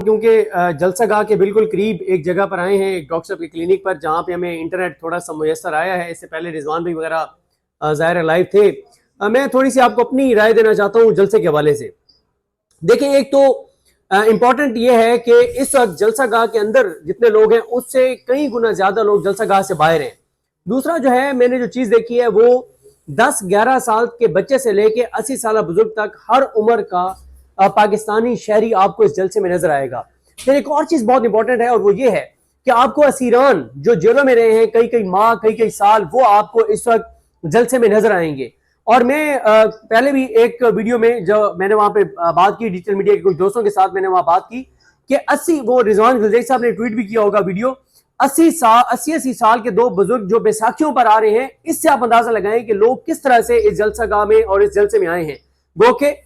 क्योंकि जलसागाह के बिल्कुल करीब एक जगह पर आए हैं, एक डॉक्टर साहब के क्लिनिक पर, जहाँ पे हमें इंटरनेट थोड़ा सा मुयसर आया है। इससे पहले रिजवान भाई वगैरह ज़ाहिर लाइव थे। मैं थोड़ी सी आपको अपनी राय देना चाहता हूँ जलसे के हवाले से। देखिए, एक तो इम्पॉर्टेंट ये है कि इस वक्त जलसागाह के अंदर जितने लोग हैं उससे कई गुना ज्यादा लोग जलसागाह से बाहर हैं। दूसरा जो है, मैंने जो चीज देखी है वो 10-11 साल के बच्चे से लेके 80 साल बुजुर्ग तक हर उम्र का पाकिस्तानी शहरी आपको इस जलसे में नजर आएगा। फिर एक और चीज बहुत इंपॉर्टेंट है और वो ये है कि आपको असीरान जो जेलों में रहे हैं कई कई माह कई कई साल, वो आपको इस वक्त जलसे में नजर आएंगे। और मैं पहले भी एक वीडियो में जो मैंने वहां पे बात की, डिजिटल मीडिया के कुछ दोस्तों के साथ मैंने वहां बात की कि 80, वो रिजवान गुलजेर साहब ने ट्वीट भी किया होगा वीडियो, 80 साल के दो बुजुर्ग जो बैसाखियों पर आ रहे हैं। इससे आप अंदाजा लगाएं कि लोग किस तरह से इस जलसागाह में और इस जलसे में आए हैं। गो के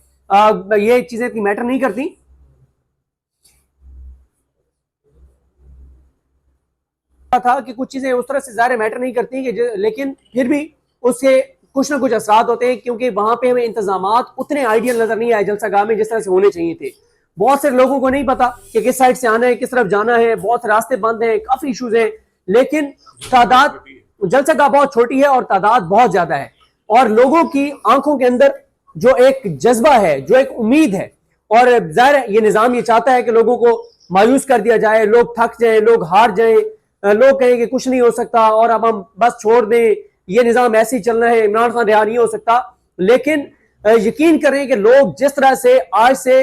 ये चीजें इतनी मैटर नहीं करती। था कि कुछ चीजें उस तरह से ज़्यादा मैटर नहीं करती कि, लेकिन फिर भी उससे कुछ ना कुछ असरात होते हैं, क्योंकि वहां पे हमें इंतजामात उतने आइडियल नजर नहीं आए जलसागाह में जिस तरह से होने चाहिए थे। बहुत से लोगों को नहीं पता कि किस साइड से आना है, किस तरफ जाना है, बहुत रास्ते बंद हैं, काफी इश्यूज हैं। लेकिन तादाद, जलसागाह बहुत छोटी है और तादाद बहुत ज्यादा है, और लोगों की आंखों के अंदर जो एक जज्बा है, जो एक उम्मीद है, और जाहिर ये निजाम ये चाहता है कि लोगों को मायूस कर दिया जाए, लोग थक जाए, लोग हार जाए, लोग कहें कि कुछ नहीं हो सकता और अब हम बस छोड़ दें, ये निजाम ऐसे ही चलना है, इमरान खान रिहा नहीं हो सकता। लेकिन यकीन करें कि लोग जिस तरह से आज से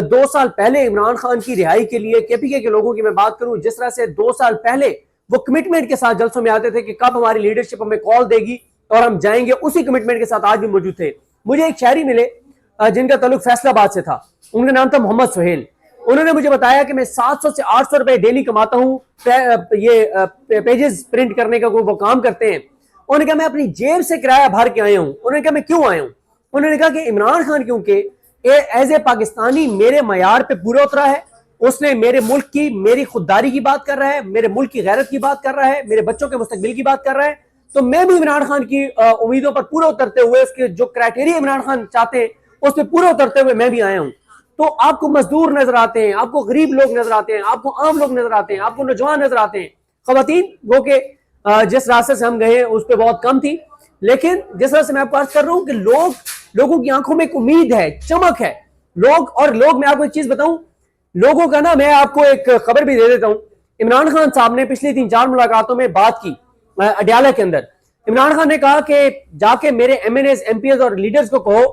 2 साल पहले इमरान खान की रिहाई के लिए केपीके के लोगों की मैं बात करूं, जिस तरह से 2 साल पहले वो कमिटमेंट के साथ जलसों में आते थे कि कब हमारी लीडरशिप हमें कॉल देगी और हम जाएंगे, उसी कमिटमेंट के साथ आज भी मौजूद थे। मुझे एक शहरी मिले जिनका ताल्लुक फैसलाबाद से था, उनका नाम था मोहम्मद सुहेल। उन्होंने मुझे बताया कि मैं 700 से 800 रुपए डेली कमाता हूँ, ये पेजेस प्रिंट करने का वो काम करते हैं। उन्होंने कहा मैं अपनी जेब से किराया भर के आया हूं। उन्होंने कहा मैं क्यों आया हूं? उन्होंने कहा कि इमरान खान क्योंकि एज ए पाकिस्तानी मेरे मयार पे पूरा उतरा है, उसने मेरे मुल्क की, मेरी खुददारी की बात कर रहा है, मेरे मुल्क की गैरत की बात कर रहा है, मेरे बच्चों के मुस्तकबिल की बात कर रहा है। तो मैं भी इमरान खान की उम्मीदों पर पूरा उतरते हुए, उसके जो क्राइटेरिया इमरान खान चाहते हैं उस पर पूरा उतरते हुए मैं भी आया हूं। तो आपको मजदूर नजर आते हैं, आपको गरीब लोग नजर आते हैं, आपको आम लोग नजर आते हैं, आपको नौजवान नजर आते हैं। खवातीन गो के जिस रास्ते से हम गए उस पर बहुत कम थी, लेकिन जिस तरह से मैं आपको अर्ज कर रहा हूं कि लोगों की आंखों में एक उम्मीद है, चमक है। लोग मैं आपको एक चीज बताऊं, लोगों का ना, मैं आपको एक खबर भी दे देता हूं। इमरान खान साहब ने पिछली 3-4 मुलाकातों में बात की अडयाला के अंदर। इमरान खान ने कहा कि जाके मेरे MNAs, MPs और लीडर्स को कहो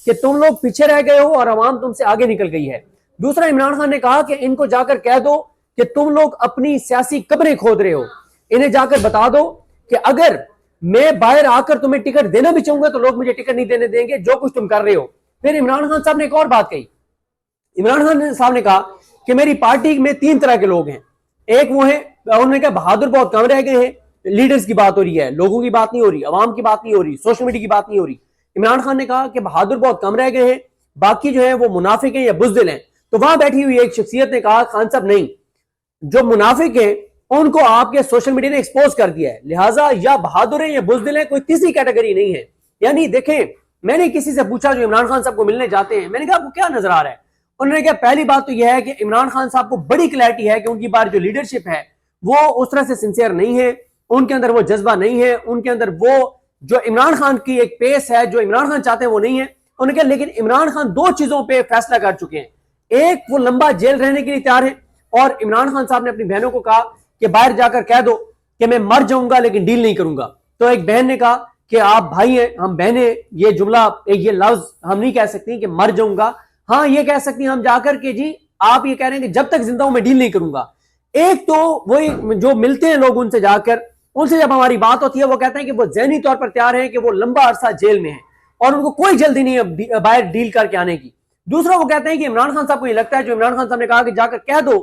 कि तुम लोग पीछे रह गए हो और अवाम तुमसे आगे निकल गई है। दूसरा, इमरान खान ने कहा कि इनको जाकर कह दो कि तुम लोग अपनी सियासी कब्रें खोद रहे हो। इन्हें जाकर बता दो कि अगर मैं बाहर आकर तुम्हें टिकट देना भी चाहूंगा तो लोग मुझे टिकट नहीं देने देंगे, जो कुछ तुम कर रहे हो। फिर इमरान खान साहब ने एक और बात कही। इमरान खान साहब ने कहा कि मेरी पार्टी में 3 तरह के लोग हैं। एक वो है, उन्होंने कहा बहादुर बहुत कम रह गए हैं। लीडर्स की बात हो रही है, लोगों की बात नहीं हो रही, अवाम की बात नहीं हो रही, सोशल मीडिया की बात नहीं हो रही। इमरान खान ने कहा कि बहादुर बहुत कम रह गए हैं, बाकी जो है वो मुनाफिक हैं या बुज़दिल हैं। तो वहां बैठी हुई एक शख्सियत ने कहा, खान साहब नहीं, जो मुनाफिक हैं उनको आपके सोशल मीडिया ने एक्सपोज कर दिया है, लिहाजा या बहादुर है या बुज़दिल है, कोई तीसरी कैटेगरी नहीं है। यानी देखें, मैंने किसी से पूछा जो इमरान खान साहब को मिलने जाते हैं, मैंने कहा आपको क्या नजर आ रहा है? उन्होंने कहा पहली बात तो यह है कि इमरान खान साहब को बड़ी क्लैरिटी है कि उनकी बार जो लीडरशिप है वो उस तरह से सिंसियर नहीं है, उनके अंदर वो जज्बा नहीं है, उनके अंदर वो जो इमरान खान की एक पेस है, जो इमरान खान चाहते हैं वो नहीं है। उन्होंने कहा लेकिन इमरान खान 2 चीजों पे फैसला कर चुके हैं, एक वो लंबा जेल रहने के लिए तैयार है, और इमरान खान साहब ने अपनी बहनों को कहा कि बाहर जाकर कह दो कि मैं मर जाऊंगा लेकिन डील नहीं करूंगा। तो एक बहन ने कहा कि आप भाई हैं, हम बहनें, ये जुमला, ये लफ्ज हम नहीं कह सकती कि मर जाऊंगा। हाँ, ये कह सकती हैं हम जाकर के जी आप ये कह रहे हैं कि जब तक जिंदा हूं मैं डील नहीं करूंगा। एक तो वही जो मिलते हैं लोग उनसे जाकर, उनसे जब हमारी बात होती है वो कहते हैं कि वो ज़हनी तौर पर तैयार हैं कि वो लंबा अरसा जेल में है और उनको कोई जल्दी नहीं है बाहर डील करके आने की। दूसरा, वो कहते हैं कि इमरान खान साहब को ये लगता है, जो इमरान खान साहब ने कहा कि जाकर कह दो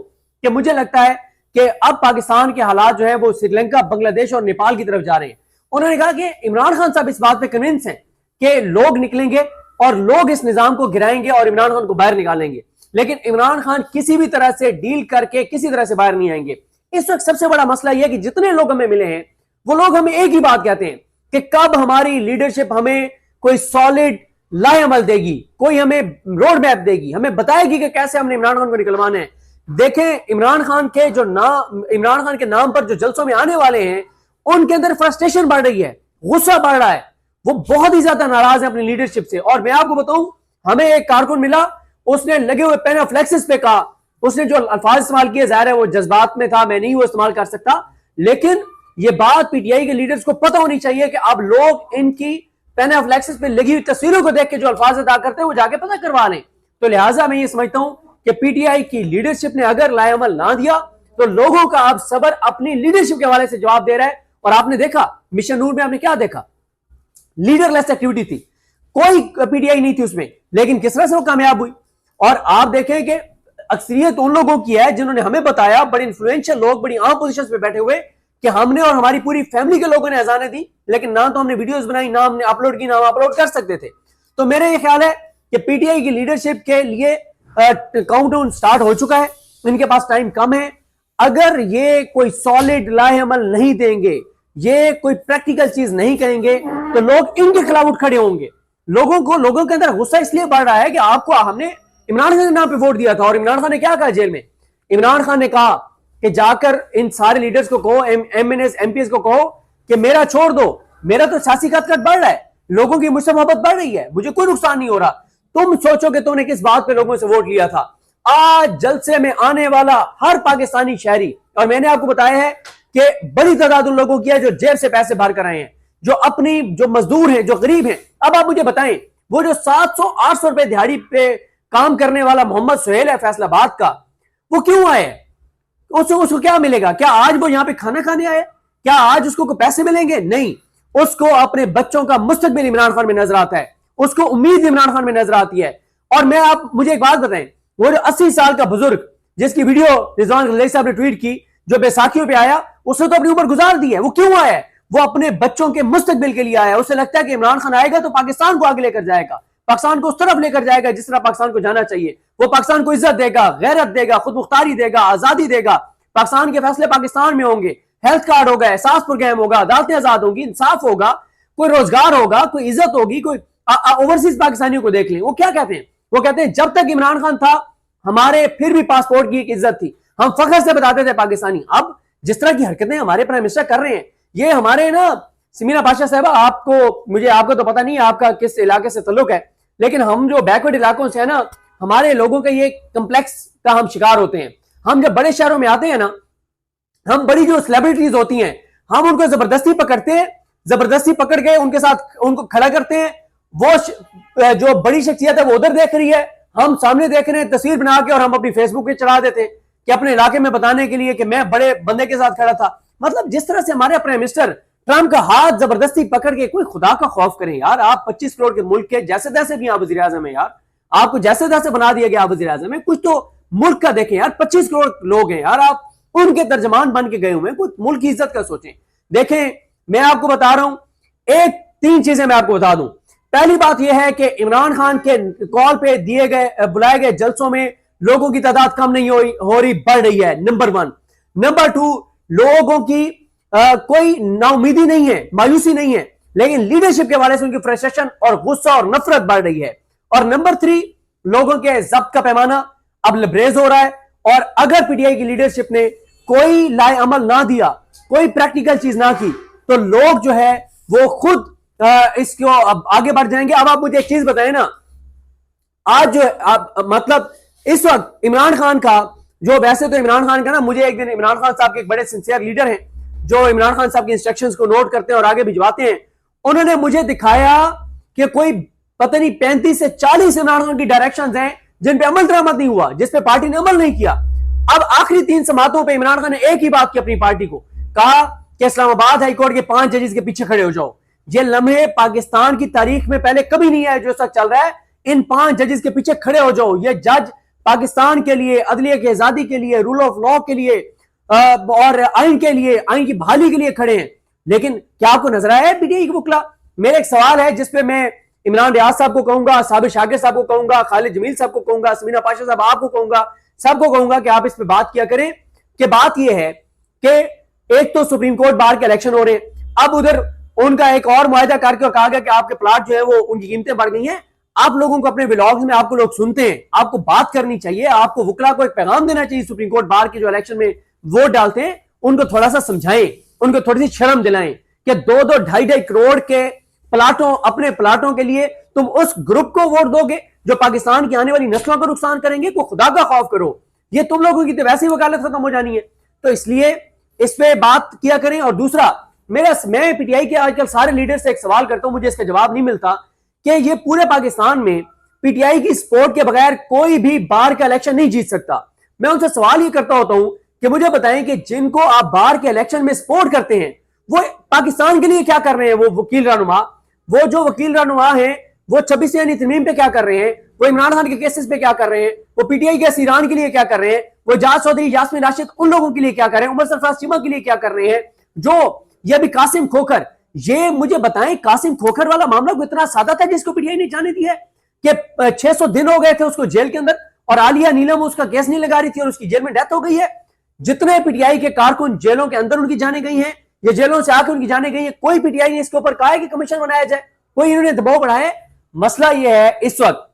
कि मुझे लगता है कि अब पाकिस्तान के हालात जो है वो श्रीलंका, बांग्लादेश और नेपाल की तरफ जा रहे हैं। उन्होंने कहा कि इमरान खान साहब इस बात पर कन्विंस हैं कि लोग निकलेंगे और लोग इस निजाम को गिराएंगे और इमरान खान को बाहर निकालेंगे, लेकिन इमरान खान किसी भी तरह से डील करके किसी तरह से बाहर नहीं आएंगे। इस वक्त सबसे बड़ा मसला यह है कि जितने लोग हमें मिले हैं वो लोग हमें एक ही बात कहते हैं कि कब हमारी लीडरशिप हमें कोई सॉलिड लाएअमल देगी, कोई हमें रोड मैप देगी, हमें बताएगी कि कैसे हमने इमरान खान को निकलवाना है। देखें इमरान खान के जो नाम, इमरान खान के नाम पर जो जलसों में आने वाले हैं, उनके अंदर फ्रस्ट्रेशन बढ़ रही है, गुस्सा बढ़ रहा है, वो बहुत ही ज्यादा नाराज है अपनी लीडरशिप से। और मैं आपको बताऊं, हमें एक कारकुन मिला, उसने लगे हुए पेनाफ्लेक्सिस पे कहा, उसने जो अल्फाज इस्तेमाल किए, जाहिर है वो जज्बात में था, मैं नहीं वो इस्तेमाल कर सकता, लेकिन ये बात पीटीआई के लीडर्स को पता होनी चाहिए कि अब लोग इनकी पेनाफ्लेक्सिस पे लगी हुई तस्वीरों को देख के जो अल्फाज अदा करते हैं वो जाके पता करवा लें। तो लिहाजा मैं ये समझता हूं कि पीटीआई की लीडरशिप ने अगर लाएअमल ना दिया तो लोगों का अब सबर अपनी लीडरशिप के हवाले से जवाब दे रहा है। और आपने देखा मिशन नूर में, आपने क्या देखा, लीडरलेस एक्टिविटी थी, कोई पीटीआई नहीं थी उसमें, लेकिन किस तरह से वो कामयाब हुई। और आप देखें कि अक्सरियत उन लोगों की है जिन्होंने हमें बताया, बड़े इंफ्लुएंशियल लोग, बड़ी आम पोजीशंस पे बैठे हुए, कि हमने और हमारी पूरी फैमिली के लोगों ने अजानें दी, लेकिन ना तो हमने वीडियोस बनाई, ना हमने अपलोड की, ना हम अपलोड कर सकते थे। तो मेरा ये ख्याल है कि पीटीआई की लीडरशिप के लिए काउंटडाउन स्टार्ट हो चुका है, इनके पास टाइम कम है। अगर ये कोई सॉलिड लाहेअमल नहीं देंगे, ये कोई प्रैक्टिकल चीज नहीं करेंगे, तो लोग इनके खिलाफ उठ खड़े होंगे। लोगों के अंदर गुस्सा इसलिए बढ़ रहा है कि आपको, हमने इमरान खान के नाम पे वोट दिया था, और इमरान खान ने क्या कहा जेल में, इमरान खान ने कहा कि जाकर इन सारे लीडर्स को कहो, एमएनएस एमपीएस को कहो कि मेरा छोड़ दो, मेरा तो सियासी कट बढ़ रहा है, लोगों की मुझसे मोहब्बत बढ़ रही है, मुझे कोई नुकसान नहीं हो रहा। तुम सोचो कि तुमने किस बात पे लोगों से वोट लिया था। आज जलसे में आने वाला हर पाकिस्तानी शहरी, और मैंने आपको बताया है कि बड़ी तादाद उन लोगों की है जो जेब से पैसे भर कर आए हैं, जो अपनी, जो मजदूर हैं, जो गरीब हैं। अब आप मुझे बताएं, वो जो 700-800 रुपए दिहाड़ी पे काम करने वाला मोहम्मद सुहेल है फैसलाबाद का, वो क्यों आए? उसको क्या मिलेगा? क्या आज वो यहां पे खाना खाने आए? क्या आज उसको कोई पैसे मिलेंगे? नहीं, उसको अपने बच्चों का मुस्तकबिल इमरान खान में नजर आता है, उसको उम्मीद इमरान खान में नजर आती है। और मैं, आप मुझे एक बात बताएं, वो जो 80 साल का बुजुर्ग जिसकी वीडियो रिजवान गलेरी साहब ने ट्वीट की, जो बैसाखियों पे आया, उसने तो अपनी उम्र गुजार दी है, वो क्यों आया है? वो अपने बच्चों के मुस्तकबिल के लिए आया है। उसे लगता है कि इमरान खान आएगा तो पाकिस्तान को आगे लेकर जाएगा, पाकिस्तान को उस तरफ लेकर जाएगा जिस तरह पाकिस्तान को जाना चाहिए। वो पाकिस्तान को इज्जत देगा, गैरत देगा, खुद मुख्तारी देगा, आजादी देगा, पाकिस्तान के फैसले पाकिस्तान में होंगे, हेल्थ कार्ड होगा, एहसास प्रोग्राम होगा, अदालतें आजाद होंगी, इंसाफ होगा, कोई रोजगार होगा, कोई इज्जत होगी। कोई ओवरसीज पाकिस्तानियों को देख लें, वो क्या कहते हैं, वो कहते हैं जब तक इमरान खान था हमारे फिर भी पासपोर्ट की एक इज्जत थी, हम फख्र से बताते थे पाकिस्तानी। अब जिस तरह की हरकतें हमारे प्राइम मिनिस्टर कर रहे हैं, ये हमारे ना, समीना पाशा साहबा, आपको, मुझे आपको तो पता नहीं आपका किस इलाके से तल्लुक है, लेकिन हम जो बैकवर्ड इलाकों से है ना, हमारे लोगों का ये कम्प्लेक्स का हम शिकार होते हैं। हम जब बड़े शहरों में आते हैं ना, हम बड़ी जो सेलिब्रिटीज होती हैं, हम उनको जबरदस्ती पकड़ते हैं, जबरदस्ती पकड़ के उनके साथ उनको खड़ा करते हैं। वो जो बड़ी शख्सियत है वो उधर देख रही है, हम सामने देख रहे हैं, तस्वीर बना के, और हम अपनी फेसबुक पे चढ़ा देते हैं कि अपने इलाके में बताने के लिए कि मैं बड़े बंदे के साथ खड़ा था। मतलब जिस तरह से हमारे प्राइम मिनिस्टर ट्रंप का हाथ जबरदस्ती पकड़ के, कोई खुदा का खौफ करें यार। आप 25 करोड़ के मुल्क के जैसे तैसे भी आप वज़ीर आज़म है यार, आपको जैसे तैसे बना दिया गया आप वज़ीर आज़म है, कुछ तो मुल्क का देखें यार। 25 करोड़ लोग हैं यार, आप उनके तर्जमान बन के गए हुए हैं, कुछ मुल्क की इज्जत का सोचें। देखें, मैं आपको बता रहा हूं, एक 3 चीजें मैं आपको बता दूं। पहली बात यह है कि इमरान खान के कॉल पे दिए गए, बुलाए गए जलसों में लोगों की तादाद कम नहीं हो रही, बढ़ रही है, नंबर 1। नंबर 2, लोगों की कोई नाउमीदी नहीं है, मायूसी नहीं है, लेकिन लीडरशिप के हवाले से उनकी फ्रस्ट्रेशन और गुस्सा और नफरत बढ़ रही है। और नंबर 3, लोगों के जब्त का पैमाना अब लबरेज हो रहा है। और अगर पीटीआई की लीडरशिप ने कोई लाए अमल ना दिया, कोई प्रैक्टिकल चीज ना की, तो लोग जो है वो खुद इसको अब आगे बढ़ जाएंगे। अब आप मुझे एक चीज बताएं ना, आज जो मतलब इस वक्त इमरान खान का, जो वैसे तो इमरान खान का ना, मुझे एक दिन इमरान खान साहब के एक बड़े सिंसियर लीडर हैं जो इमरान खान साहब की इंस्ट्रक्शंस को नोट करते हैं और आगे भिजवाते हैं, उन्होंने मुझे दिखाया कि कोई पता नहीं 35 से 40 इमरान खान की डायरेक्शंस हैं जिन पे अमल दरामद नहीं हुआ, जिस पे पार्टी ने अमल नहीं किया। अब आखिरी 3 समातों पे इमरान खान ने एक ही बात की अपनी पार्टी को, कहा कि इस्लामाबाद हाईकोर्ट के 5 जजेस के पीछे खड़े हो जाओ। ये लम्हे पाकिस्तान की तारीख में पहले कभी नहीं आया जो सच चल रहा है, इन 5 जजेस के पीछे खड़े हो जाओ। ये जज पाकिस्तान के लिए, अदलिया की आजादी के लिए, रूल ऑफ लॉ के लिए और आइन के लिए, आइन की बहाली के लिए खड़े हैं। लेकिन क्या आपको नजर आया है पीटीआई की बुकला? मेरा एक सवाल है जिसपे मैं इमरान रियाज साहब को कहूंगा, साबिर शाकिर साहब को कहूंगा, खालिद जमील साहब को कहूंगा, समीना पाशा साहब आपको कहूंगा, सबको कहूंगा कि आप इस पे बात किया करें। कि बात यह है कि एक तो सुप्रीम कोर्ट बार के इलेक्शन हो रहे हैं, अब उधर उनका एक और मुआहदा करके कहा गया कि आपके प्लाट जो है वो उनकी कीमतें बढ़ गई हैं, आप लोगों को अपने व्लॉग्स में आपको लोग सुनते हैं, आपको बात करनी चाहिए, आपको वकला को एक पैगाम देना चाहिए। सुप्रीम कोर्ट बार के जो इलेक्शन में वोट डालते हैं उनको थोड़ा सा समझाएं, उनको थोड़ी सी शर्म दिलाएं कि 2-2, 2.5 करोड़ के प्लाटों, अपने प्लाटों के लिए तुम उस ग्रुप को वोट दोगे जो पाकिस्तान की आने वाली नस्लों को नुकसान करेंगे। को खुदा का खौफ करो, ये तुम लोगों की तो वैसे ही वकालत खत्म हो जानी है। तो इसलिए इस पे बात किया करें। और दूसरा, मैं पीटीआई के आजकल सारे लीडर से एक सवाल करता हूं, मुझे इसका जवाब नहीं मिलता कि ये पूरे पाकिस्तान में पीटीआई की सपोर्ट के बगैर कोई भी बार का इलेक्शन नहीं जीत सकता। मैं उनसे सवाल ये करता होता हूं कि मुझे बताएं कि जिनको आप बार के इलेक्शन में सपोर्ट करते हैं वो पाकिस्तान के लिए क्या कर रहे हैं। वो वकील रहनुमा, वो जो वकील रहनुमा है, वो 26 यानी तरमीम पे क्या कर रहे हैं, वो इमरान खान के केसेस पे क्या कर रहे हैं, वो पीटीआई के सीरान के लिए क्या कर रहे हैं, वो जाज चौधरी, यास्मीन राशिद, उन लोगों के लिए क्या कर रहे हैं, उमर सरफराज चीमा के लिए क्या कर रहे हैं, जो ये भी कासिम खोखर। ये मुझे बताएं, कासिम खोखर वाला मामला को इतना सादा था जिसको पीटीआई ने जाने दिया है कि 600 दिन हो गए थे उसको जेल के अंदर और आलिया नीलम उसका केस नहीं लगा रही थी और उसकी जेल में डेथ हो गई है। जितने पीटीआई के कारकुन जेलों के अंदर उनकी जाने गई हैं, ये जेलों से आकर उनकी जाने गई है, कोई पीटीआई ने इसके ऊपर कहा है कि कमीशन बनाया जाए, कोई इन्होंने दबाव बढ़ाया है। मसला यह है, इस वक्त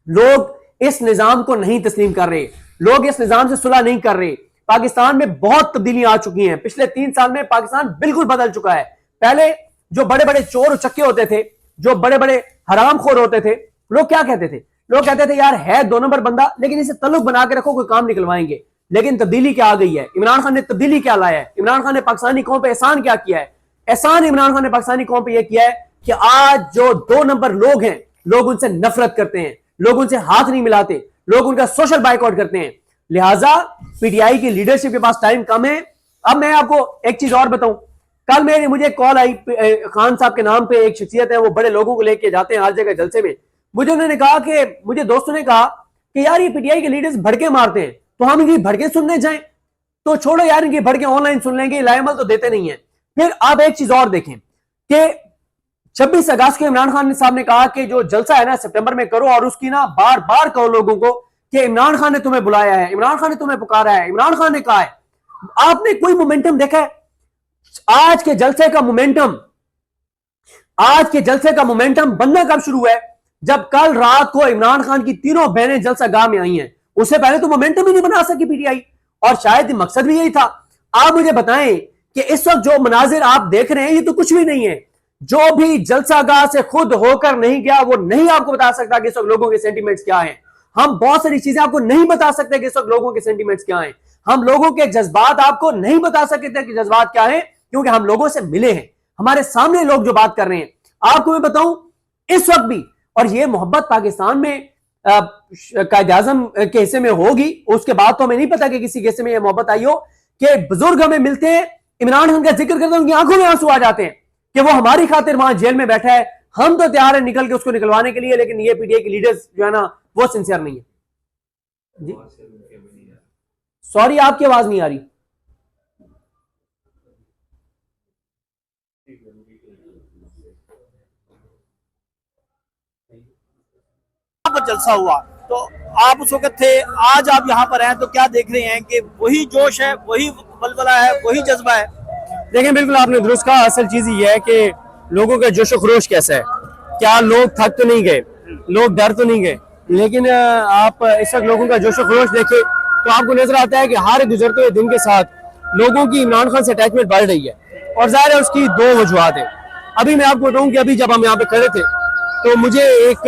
लोग इस निजाम को नहीं तस्लीम कर रहे, लोग इस निजाम से सुलह नहीं कर रहे। पाकिस्तान में बहुत तब्दीलियां आ चुकी हैं, पिछले 3 साल में पाकिस्तान बिल्कुल बदल चुका है। पहले जो बड़े बड़े चोर उचक्के होते थे, जो बड़े बड़े हरामखोर होते थे, लोग क्या कहते थे, लोग कहते थे यार है 2 नंबर बंदा लेकिन इसे तल्लुक बना के रखो, कोई काम निकलवाएंगे। लेकिन तब्दीली क्या आ गई है, इमरान खान ने तब्दीली क्या लाया है, इमरान खान ने पाकिस्तानी कौम पे एहसान क्या किया है। एहसान इमरान खान ने पाकिस्तानी कौम पे यह किया है कि आज जो 2 नंबर लोग हैं, लोग उनसे नफरत करते हैं, लोग उनसे हाथ नहीं मिलाते, लोग उनका सोशल बाइकआउट करते हैं। लिहाजा पीटीआई की लीडरशिप के पास टाइम कम है। अब मैं आपको एक चीज और बताऊं, कल मुझे कॉल आई, खान साहब के नाम पे एक शख्सियत है, वो बड़े लोगों को लेके जाते हैं हर जगह जलसे में। मुझे उन्होंने कहा कि मुझे दोस्तों ने कहा कि यार ये पीटीआई के लीडर्स भड़के मारते हैं, तो हम इनकी भड़के सुनने जाएं, तो छोड़ो यार, इनकी भड़के ऑनलाइन सुन लेंगे, लाएमल तो देते नहीं है। फिर आप एक चीज और देखें कि 26 अगस्त को इमरान खान साहब ने कहा कि जो जलसा है ना सितंबर में करो और उसकी ना बार बार कहो लोगों को कि इमरान खान ने तुम्हें बुलाया है, इमरान खान ने तुम्हें पुकारा है, इमरान खान ने कहा है। आपने कोई मोमेंटम देखा है? आज के जलसे का मोमेंटम बनना कब शुरू है? जब कल रात को इमरान खान की तीनों बहनें जलसा गाह में आई हैं। उससे पहले तो मोमेंटम ही नहीं बना सकी पीटीआई, और शायद मकसद भी यही था। आप मुझे बताएं कि इस वक्त जो मनाजिर आप देख रहे हैं ये तो कुछ भी नहीं है। जो भी जलसागाह से खुद होकर नहीं गया वो नहीं आपको बता सकता कि इस वक्त लोगों के सेंटीमेंट्स क्या हैं। हम बहुत सारी चीजें आपको नहीं बता सकते कि इस वक्त लोगों के सेंटीमेंट्स क्या हैं। हम लोगों के जज्बात आपको नहीं बता सकते कि जज्बात क्या हैं, क्योंकि हम लोगों से मिले हैं, हमारे सामने लोग जो बात कर रहे हैं। आपको मैं बताऊं इस वक्त भी, और ये मोहब्बत पाकिस्तान में कायद आजम के हिस्से में होगी, उसके बाद तो हमें नहीं पता कि किसी के हिस्से में यह मोहब्बत आई हो कि बुजुर्ग हमें मिलते हैं, इमरान खान का जिक्र करते हैं, उनकी आंखों में आंसू आ जाते हैं कि वो हमारी खातिर वहां जेल में बैठा है, हम तो तैयार है निकल के उसको निकलवाने के लिए, लेकिन ये पीटीआई के लीडर्स जो है ना वो सिंसियर नहीं है। जी सॉरी, आपकी आवाज नहीं आ रही। जलसा हुआ तो आप उस वक्त थे, आज आप यहाँ पर हैं तो क्या देख रहे हैं कि वही जोश है, वही बलबला है, वही जज्बा है? देखें, बिल्कुल आपने दुरुस्त कहा। असल चीज ये है कि लोगों का जोशो खरोश कैसा है, क्या लोग थक तो नहीं गए, लोग डर तो नहीं गए, लेकिन आप इस वक्त लोगों का जोशो खरोश देखें तो आपको नजर आता है कि हर गुजरते हुए दिन के साथ लोगों की इमरान खान से अटैचमेंट बढ़ रही है, और जाहिर है उसकी 2 वजूहत है। अभी मैं आपको बताऊं कि अभी जब हम यहाँ पे खड़े थे तो मुझे एक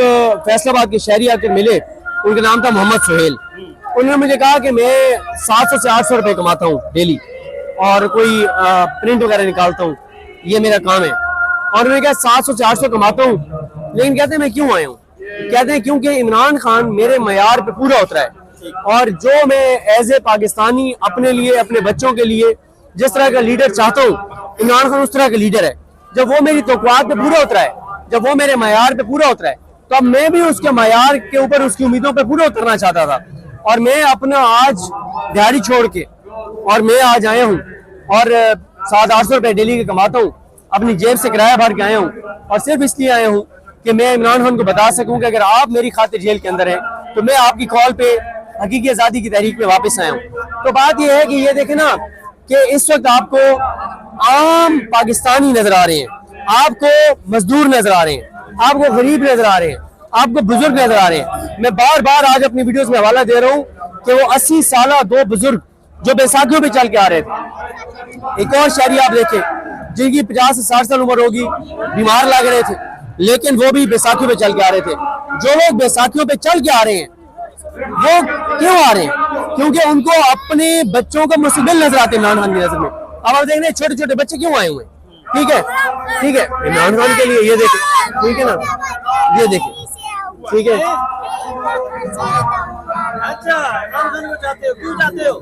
फैसलाबाद के शहरी आके मिले, उनका नाम था मोहम्मद सुहेल। उन्होंने मुझे कहा कि मैं 700 से 800 रुपए कमाता हूँ डेली, और कोई प्रिंट वगैरह निकालता हूँ, ये मेरा काम है। और मैंने कहा 700 से 800 कमाता हूँ, लेकिन कहते हैं मैं क्यों आया हूँ? कहते हैं क्योंकि इमरान खान मेरे मयार पे पूरा उतरा है, और जो मैं एज ए पाकिस्तानी अपने लिए, अपने बच्चों के लिए जिस तरह का लीडर चाहता हूँ, इमरान खान उस तरह का लीडर है। जब वो मेरी तौक़ुआत पे पूरा उतरा है, जब वो मेरे मयार पे पूरा उतरा है, तो अब मैं भी उसके मयार के ऊपर, उसकी उम्मीदों पे पूरा उतरना चाहता था। और मैं अपना आज दिहाड़ी छोड़ के और मैं आज आया हूँ और 700-800 रुपए डेली के कमाता हूँ, अपनी जेब से किराया भर के आया हूँ, और सिर्फ इसलिए आया हूँ कि मैं इमरान खान को बता सकूँ कि अगर आप मेरी खातिर जेल के अंदर हैं तो मैं आपकी कॉल पे हकीकी आज़ादी की तहरीक पे वापस आया हूँ। तो बात यह है कि ये देखें ना कि इस वक्त आपको आम पाकिस्तानी नजर आ रहे हैं, आपको मजदूर नजर आ रहे हैं, आपको गरीब नजर आ रहे हैं, आपको बुजुर्ग नजर आ रहे हैं। मैं बार बार आज अपनी वीडियोस में हवाला दे रहा हूँ कि वो 80 साल दो बुजुर्ग जो बैसाखियों पे चल के आ रहे थे। एक और शहरी आप देखें जिनकी 50 से 60 साल उम्र होगी, बीमार लग रहे थे, लेकिन वो भी बैसाखियों पे चल के आ रहे थे। जो लोग बैसाखियों पे चल के आ रहे हैं वो क्यों आ रहे हैं? क्योंकि उनको अपने बच्चों का मुस्तकबिल नजर आते हैं इमरान खान की नजर में। अब आप देख रहे हैं छोटे छोटे बच्चे क्यों आए हुए हैं। ठीक है, ठीक है, इमरान खान के लिए ये देखें, ठीक है ना, ये देखें, ठीक है। अच्छा, इमरान खान को चाहते हो? क्यों चाहते हो?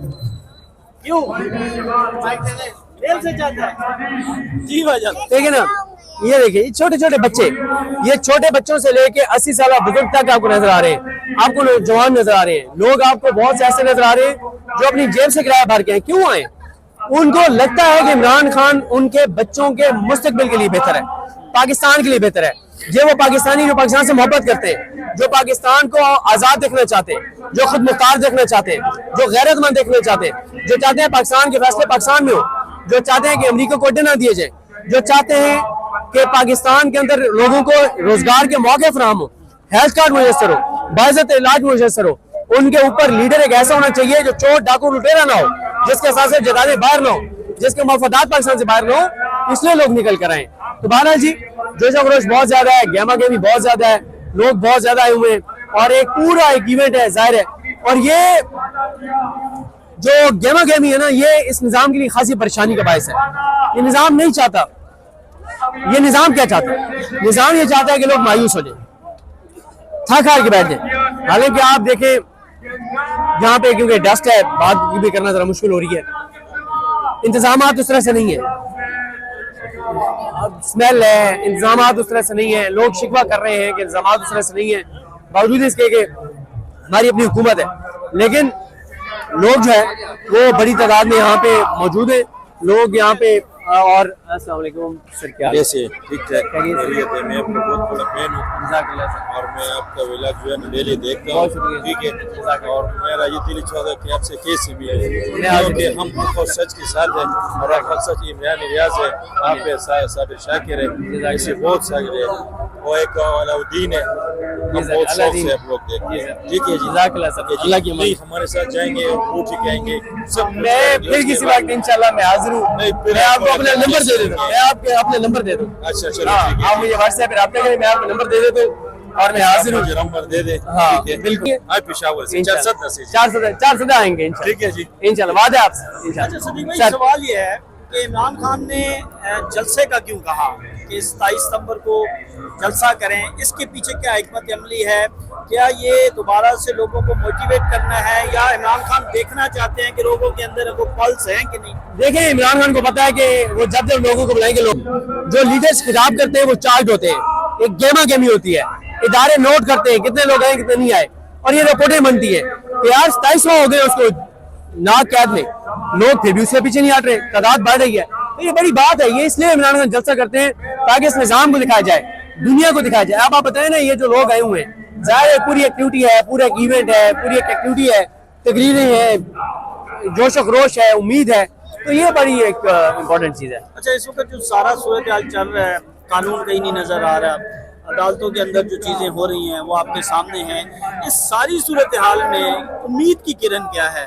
क्यों? दिल से चाहता है जी भाईजान। ठीक है ना, ये देखिए छोटे छोटे बच्चे, ये छोटे बच्चों से लेके 80 साल बुजुर्ग तक आपको नजर आ रहे हैं, आपको जवान नजर आ रहे हैं। लोग आपको बहुत से ऐसे नजर आ रहे हैं जो अपनी जेब से किराया भर के हैं। क्यों आए? उनको लगता है कि इमरान खान उनके बच्चों के मुस्तकबिल के लिए बेहतर है, पाकिस्तान के लिए बेहतर है। जो वो पाकिस्तानी जो पाकिस्तान से मोहब्बत करते हैं, जो पाकिस्तान को आजाद देखना चाहते हैं, जो खुद मुख्तार देखना चाहते हैं, जो गैरतमंद देखना चाहते हैं, जो चाहते हैं पाकिस्तान के फैसले पाकिस्तान में हो, जो चाहते हैं कि अमेरिका को अड्डे ना दिए जाए, जो चाहते हैं कि पाकिस्तान के अंदर लोगों को रोजगार के मौके फराहम हो, हेल्थ कार्ड मुयसर हो, बाइज्जत इलाज मुयसर हो, उनके ऊपर लीडर एक ऐसा होना चाहिए जो चोर डाकू लुटेरा ना हो, जिसके साथ जदादे बाहर ना हो, जिसके मफादात पाकिस्तान से बाहर ना हो, इसलिए लोग निकल कर आए। तो बहरहाल जी जोश खरोश बहुत ज्यादा है, गेमा गेमी बहुत ज्यादा है, लोग बहुत ज्यादा आए हुए हैं और एक पूरा एक इवेंट है जाहिर है। और ये जो गेमा गेमी है ना, ये इस निजाम के लिए खासी परेशानी का बायस है। ये निजाम नहीं चाहता। ये निजाम क्या चाहता है? निजाम ये चाहता है कि लोग मायूस हो जाए, थक हार के बैठ जाए। हालांकि आप देखें यहाँ पे क्योंकि डस्ट है, बात भी करना जरा मुश्किल हो रही है, इंतजाम उस तरह से नहीं है, स्मेल है, इंतजाम उस तरह से नहीं है, लोग शिकवा कर रहे हैं कि इंतजाम उस तरह से नहीं है, बावजूद इसके कि हमारी अपनी हुकूमत है। लेकिन लोग जो है वो बड़ी तादाद में यहाँ पे मौजूद है, लोग यहाँ पे। और अस्सलाम वालेकुम सर, क्या जैसे ठीक ठाक खैरियत है। मैं आपका बहुत बड़ा फैन हूँ और मैं आपका व्लॉग जो है ना डेली देखता हूँ, ठीक है। और मेरा ये दिल चाहता है कि आपसे कैसे भी है, क्योंकि हम बहुत सच के साथ हैं और आप सच इमरान रियाज है, आप साबिर शाकिर है, ऐसे बहुत सारे है, वो एक अलाउद्दीन है, हम बहुत शौक से आप लोग देखते हैं, ठीक है जी। अल्लाह की मर्जी, हमारे साथ जाएंगे, पूछ के आएंगे सब। मैं फिर किसी वक्त इंशाल्लाह मैं हाजिर हूँ। मैं आपको अपना नंबर दे देता हूँ, मैं आपके अपने नंबर दे दूँ। अच्छा चलो, आप मुझे व्हाट्सएप पे रब्ता करें, मैं आपको नंबर दे देता हूँ और मैं हाजिर हूँ। नंबर दे दे। हाँ बिल्कुल, आप पेशावर से 400 आएंगे ठीक है जी, इंशाल्लाह, वादा है आपसे इंशाल्लाह। अच्छा सदीक भाई, सवाल ये है कि इमरान खान ने जलसे का क्यों कहा कि 27 सितंबर को जलसा करें, इसके पीछे क्या हिकमत अमली है? क्या ये दोबारा से लोगों को मोटिवेट करना है या इमरान खान देखना चाहते हैं कि लोगों के अंदर वो पल्स है कि नहीं? देखिए इमरान खान को पता है कि वो जब जब लोगों को बुलाएंगे, लोग जो लीडर्स खिताब करते हैं वो चार्ज होते हैं, एक गेमा गेमी होती है, इदारे नोट करते हैं कितने लोग आए कितने नहीं आए, और ये रिपोर्टें बनती है कि यार 2700 हो गए उसको नाक कैद में, लोग फिर भी उसके पीछे नहीं हट रहे, तादाद बढ़ रही है। तो ये बड़ी बात है, ये इसलिए इमरान खान जलसा करते हैं ताकि इस निजाम को दिखाया जाए, दुनिया को दिखाया जाए। आप बताएं ना, ये जो लोग आए हुए हैं, जाहिर है पूरी एक्टिविटी है, पूरा एक इवेंट है, पूरी एक एक्टिविटी है, तकरीरें हैं, जोश खरोश है, उम्मीद है, तो ये बड़ी एक इम्पोर्टेंट चीज़ है। अच्छा, इस वक्त जो सारा सूरत हाल चल रहा है, कानून कहीं नहीं नजर आ रहा, अदालतों के अंदर जो चीज़ें हो रही हैं वो आपके सामने हैं, इस सारी सूरत हाल में उम्मीद की किरण क्या है?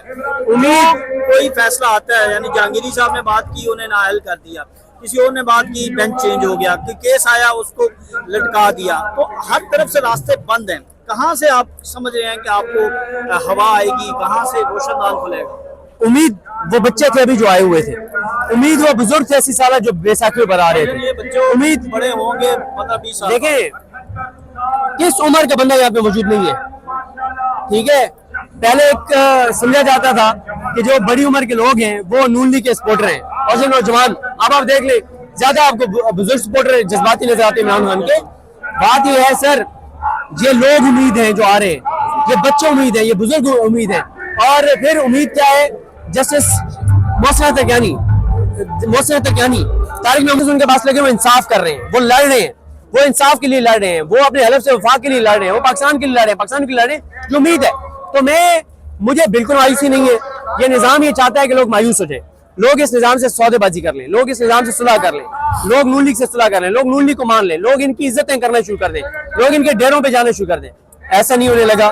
उम्मीद कोई फैसला आता है, यानी जहांगीरी साहब ने बात की, उन्हें नाअहल कर दिया, किसी और ने बात की, बेंच चेंज हो गया, कि केस आया उसको लटका दिया, तो हर तरफ से रास्ते बंद हैं। कहाँ से आप समझ रहे हैं कि आपको हवा आएगी, कहाँ से रोशनदान खुलेगा? उम्मीद वो बच्चे थे अभी जो आए हुए थे, उम्मीद वो बुजुर्ग थे 80 साल जो बैसाखियों पर आ रहे थे, ये बच्चे उम्मीद बड़े होंगे, मतलब 20 साल। देखें किस उम्र का बंदा यहाँ पे मौजूद नहीं है, ठीक है। पहले एक समझा जाता था कि जो बड़ी उम्र के लोग हैं वो नून लीग के सपोर्टर हैं, और जो नौजवान, अब आप देख ले ज्यादा आपको बुजुर्ग सपोर्टर जज्बाती नजर आते हैं इमरान खान के। बात ये है सर, ये लोग उम्मीद हैं जो आ रहे हैं, ये बच्चे उम्मीद है, ये बुजुर्ग उम्मीद है, और फिर उम्मीद क्या है? जस्टिस मोहसिन तकियानी, तारिक मोहम्मद उनके पास लगे, वो इंसाफ कर रहे हैं, वो लड़ रहे हैं, वो इंसाफ के लिए लड़ रहे हैं, वो अपने हलफ से वफाक के लिए लड़ रहे हैं, वो पाकिस्तान के लिए लड़ रहे हैं, पाकिस्तान के लिए लड़ रहे हैं, जो उम्मीद है। तो मुझे बिल्कुल मायूसी नहीं है, ये निजाम ये चाहता है कि लोग मायूस हो जाए, लोग इस निजाम से सौदेबाजी कर लें, लोग इस निजाम से सुलह कर लें, लोग नून लीग से सुलह कर लें, लोग नून लीग को मान लें, लोग इनकी इज्जतें करना शुरू कर दें, लोग इनके डेरों पे जाना शुरू कर दें। ऐसा नहीं होने लगा।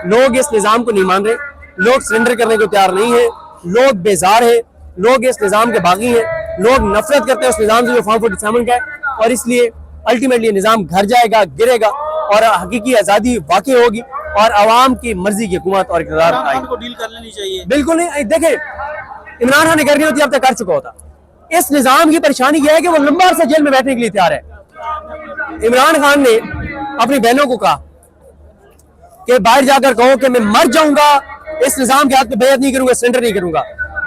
लोग इस निजाम को नहीं मान रहे, लोग सरेंडर करने को तैयार नहीं है, लोग बेजार है, लोग इस निजाम के बागी हैं, लोग नफरत करते हैं उस निजाम से जो फॉर्म 47 का है, और इसलिए अल्टीमेटली ये निजाम घर जाएगा, गिरेगा और हकीकी आज़ादी वाकई होगी और आवाम की मर्जी की हुकूमत और इक़्तिदार इमरान खान आएगी। को डील कर लेनी चाहिए। बिल्कुल नहीं। देखे, इमरान खान ने करनी होती अब तक कर चुका होता। इस निजाम की परेशानी यह है कि वो लंबा अरसा जेल में बैठने के लिए तैयार है। इमरान खान ने अपनी बहनों को कहा कि बाहर जाकर कहो कि मैं मर जाऊंगा, इस निजाम के हाथ में बेइज्जत नहीं करूंगा, सरेंडर नहीं करूंगा।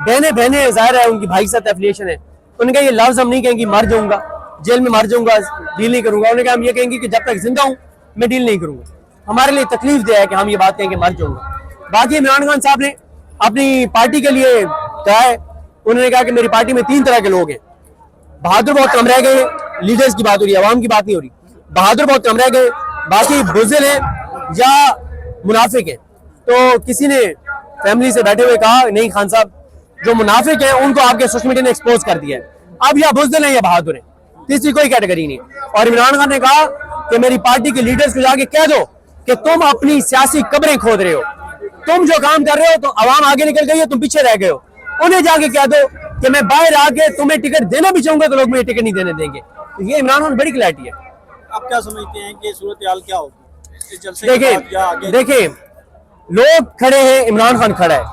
बहनें जाहिर है उनकी भाई के साथ एफिलिएशन है, उनका ये लफ्ज हम नहीं कहेंगे मर जाऊंगा, जेल में मर जाऊंगा, डील नहीं करूंगा। उन्होंने कहा हम ये कहेंगे कि जब तक जिंदा हूं मैं डील नहीं करूंगा। हमारे लिए तकलीफ दे है कि हम ये बात कहेंगे मर जाऊंगा। बाकी इमरान खान साहब ने अपनी पार्टी के लिए कहा है, उन्होंने कहा कि मेरी पार्टी में 3 तरह के लोग हैं। बहादुर बहुत कम रह गए हैं, लीडर्स की बात हो रही है, अवाम की बात नहीं हो रही। बहादुर बहुत कम रह गए, बाकी बुज़दिल हैं या मुनाफिक हैं। तो किसी ने फैमिली से बैठे हुए कहा नहीं खान साहब, जो मुनाफिक हैं उनको आपके सोशल मीडिया ने एक्सपोज कर दिया है, अब या बुज़दिल हैं या बहादुर हैं, तीसरी कोई कैटेगरी नहीं। और इमरान खान ने कहा कि मेरी पार्टी के लीडर्स को जाके कह दो कि तुम अपनी सियासी कब्रें खोद रहे हो, तुम जो काम कर रहे हो तो अवाम आगे निकल गई है, तुम पीछे रह गए हो। उन्हें जाके कह दो कि मैं बाहर आके तुम्हें टिकट देना भी चाहूंगा तो लोग मुझे टिकट नहीं देने देंगे। तो ये इमरान खान बड़ी क्लैरिटी है। आप क्या समझते हैं कि सूरत हाल क्या होगी इस जलसे के बाद या आगे? देखिए, लोग खड़े हैं, इमरान खान खड़ा है।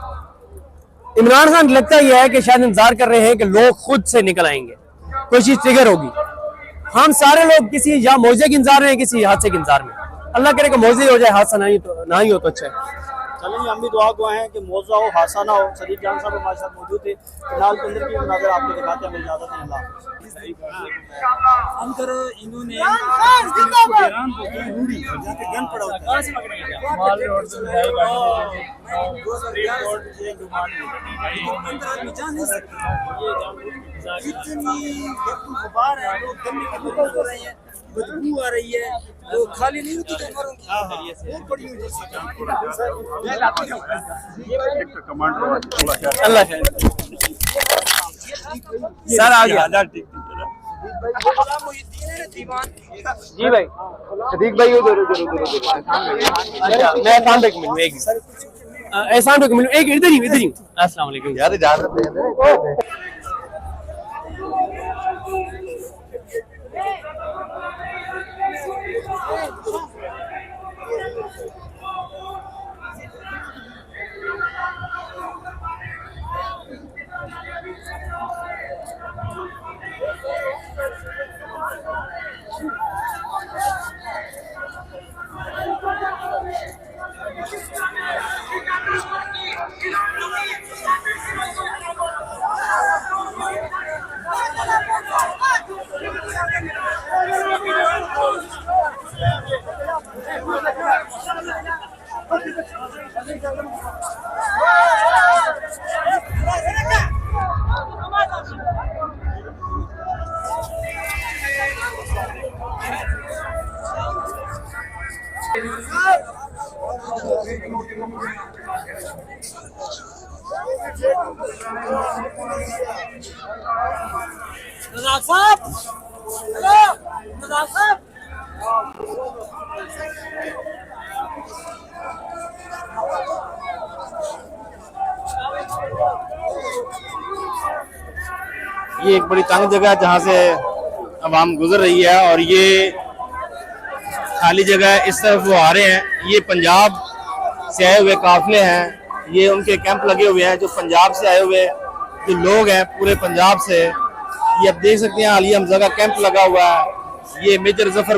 इमरान खान लगता यह है कि शायद इंतजार कर रहे हैं कि लोग खुद से निकल आएंगे, कोई चीज ट्रिगर होगी। हम सारे लोग किसी या मौजे के इंतजार में हैं, किसी हादसे के इंतजार में। अल्लाह करे कि मौजे हो जाए, हादसा ना ही हो तो अच्छा है। चलिए हम भी दुआ गो हैं कि मौजा हो, हादसा ना हो। शरीफ जान साहब हमारे साथ मौजूद थे। फिलहाल के अंदर की नजर आपको दिखाते हैं, हमें इजाजत है। अल्लाह अंदर इन्होंने गन पड़ा होता है। कहां से पकड़े हैं? माल रोड से है, अंदर आदमी जा नहीं सकता। इतनी गुबार है, लोग गन्ने की बदबू हो रही है, बदबू आ रही है, वो खाली नहीं होती जानवरों की बहुत बड़ी अल्लाह खैर। सर आ गया जी भाई, सदीक भाई उधर मैं एहसान भाई को मिलूं एक, एहसान भाई को मिलूं एक, इधर ही। अस्सलाम वालेकुम यार, इजाजत दे। ये एक बड़ी तंग जगह है जहाँ से आवाम गुजर रही है और ये खाली जगह है। इस तरफ वो आ रहे हैं, ये पंजाब से आए हुए काफिले हैं, ये उनके कैंप लगे हुए हैं। जो पंजाब से आए हुए जो लोग हैं पूरे पंजाब से, ये आप देख सकते हैं अली हमजा का कैंप लगा हुआ है। ये मेजर जफर